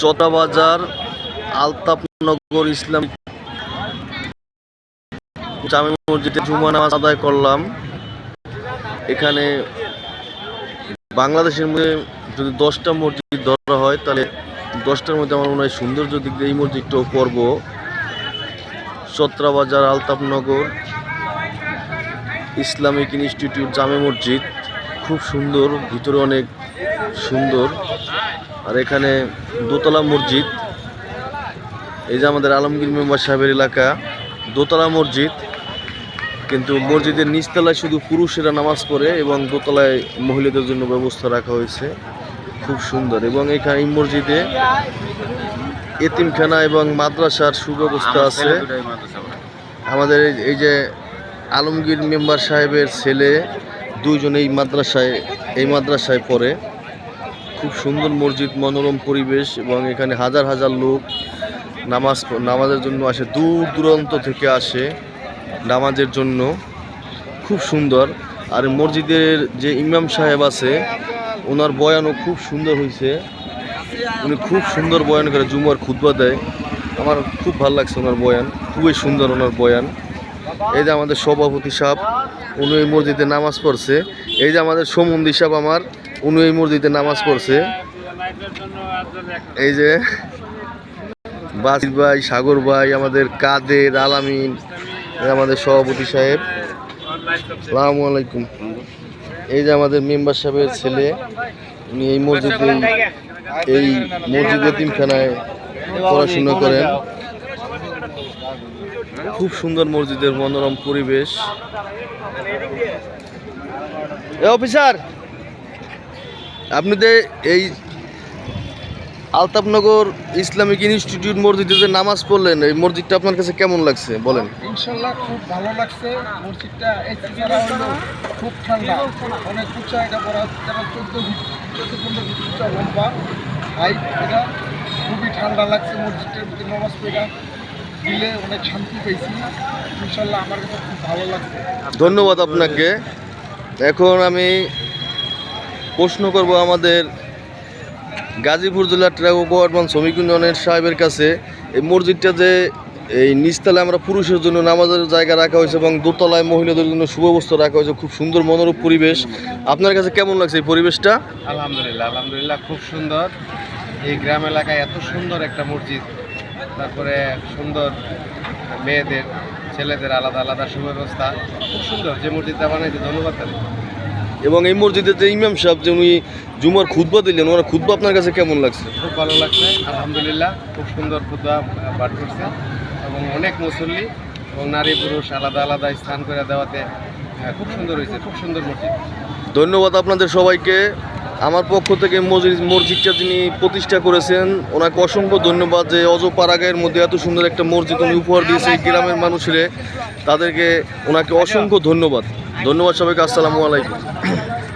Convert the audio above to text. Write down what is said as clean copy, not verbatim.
চোতাবাজার Altafnagar Islamic জামে মসজিদে জুমা নামাজ আদায় করলাম। এখানে বাংলাদেশের মধ্যে যদি 10টা মসজিদ ধরা হয় তাহলে 10টার মধ্যে আমার মনে হয় সৌন্দর্য দিক দিয়ে এই মসজিদটাও পড়ব। চোতাবাজার আলতাফনগর ইসলামিক ইনস্টিটিউট জামে মসজিদ খুব সুন্দর, ভিতরে অনেক সুন্দর। আর এখানে দোতলা মসজিদ, এই যে আমাদের আলমগীর মেম্বার সাহেবের এলাকা, দোতলা মসজিদ, কিন্তু মসজিদের নিচতলায় শুধু পুরুষেরা নামাজ পড়ে এবং দোতলায় মহিলাদের জন্য ব্যবস্থা রাখা হয়েছে, খুব সুন্দর। এবং এখানে এই মসজিদে এতিমখানা এবং মাদ্রাসার সুব্যবস্থা আছে। আমাদের এই যে আলমগীর মেম্বার সাহেবের ছেলে দুইজন এই মাদ্রাসায় পড়ে। খুব সুন্দর মসজিদ, মনোরম পরিবেশ এবং এখানে হাজার হাজার লোক নামাজের জন্য আসে, দূর দূরান্ত থেকে আসে নামাজের জন্য, খুব সুন্দর। আর মসজিদের যে ইমাম সাহেব আছে ওনার বয়ানও খুব সুন্দর হয়েছে, উনি খুব সুন্দর বয়ান করে, জুমার খুতবা দেয়। আমার খুব ভালো লাগছে ওনার বয়ান, খুবই সুন্দর ওনার বয়ান। এই যে আমাদের সভাপতি সাহেব, উনি এই মসজিদে নামাজ পড়ছে। এই যে আমাদের সমন্দি সাহেব উনি এই মসজিদে নামাজ পড়ছে। এই যে বাসির ভাই, সাগর ভাই, আমাদের কাদের, আলামিন, আমাদের সভাপতি সাহেব, আসসালামু আলাইকুম। এই যে আমাদের মেম্বার সাহেবের ছেলে, উনি এই মসজিদ এতিমখানায় পড়াশোনা করেন। খুব সুন্দর মসজিদের মনোরম পরিবেশ। অফিসার, আপনি যে এই আলতাফনগর ইসলামিক ইনস্টিটিউট মসজিদে যে নামাজ পড়লেন, এই মসজিদটা আপনার কাছে কেমন লাগছে বলেন? ইনশাআল্লাহ খুব ভালো লাগছে। মসজিদটা খুব ঠান্ডা, অনেক উঁচা, এটা বড় 14-15 উঁচা লম্বা হাইট, এটা খুবই ঠান্ডা লাগছে। মসজিদের মধ্যে নামাজ পড়া দিলে অনেক শান্তি পেয়েছি। ইনশাআল্লাহ আমার কাছে খুব ভালো লাগছে। ধন্যবাদ আপনাকে। এখন আমি প্রশ্ন করব আমাদের গাজীপুর জেলার ট্রাক উপহারমান শ্রমিক ইউনিয়নের সাহেবের কাছে, এই মসজিদটা যে এই নিচতলায় আমরা পুরুষের জন্য নামাজের জায়গা রাখা হয়েছে এবং দোতলায় মহিলাদের জন্য সুব্যবস্থা রাখা হয়েছে, খুব সুন্দর মনোরম পরিবেশ। আপনার কাছে কেমন লাগছে এই পরিবেশটা? আলহামদুলিল্লাহ খুব সুন্দর। এই গ্রাম এলাকায় এত সুন্দর একটা মসজিদ, তারপরে সুন্দর মেয়েদের ছেলেদের আলাদা আলাদা সুব্যবস্থা, খুব সুন্দর যে মসজিদটা বানাইছে। ধন্যবাদ। এবং এই মসজিদের যে ইমাম সাহেব যে উনি জুমার খুতবা দিলেন, ওনার খুতবা আপনার কাছে কেমন লাগছে? খুব ভালো লাগছে, আলহামদুলিল্লাহ। খুব সুন্দর খুতবা পাঠ করছে এবং অনেক মুসল্লি এবং নারী পুরুষ আলাদা আলাদা স্থান করে দেওয়াতে খুব সুন্দর হয়েছে, খুব সুন্দর মসজিদ। ধন্যবাদ আপনাদের সবাইকে। আমার পক্ষ থেকে মসজিদটা যিনি প্রতিষ্ঠা করেছেন ওনাকে অসংখ্য ধন্যবাদ, যে অজপাড়াগাঁয়ের মধ্যে এত সুন্দর একটা মসজিদ উনি উপহার দিয়েছে এই গ্রামের মানুষের, তাদেরকে ওনাকে অসংখ্য ধন্যবাদ। সবাইকে। আসসালামু আলাইকুম।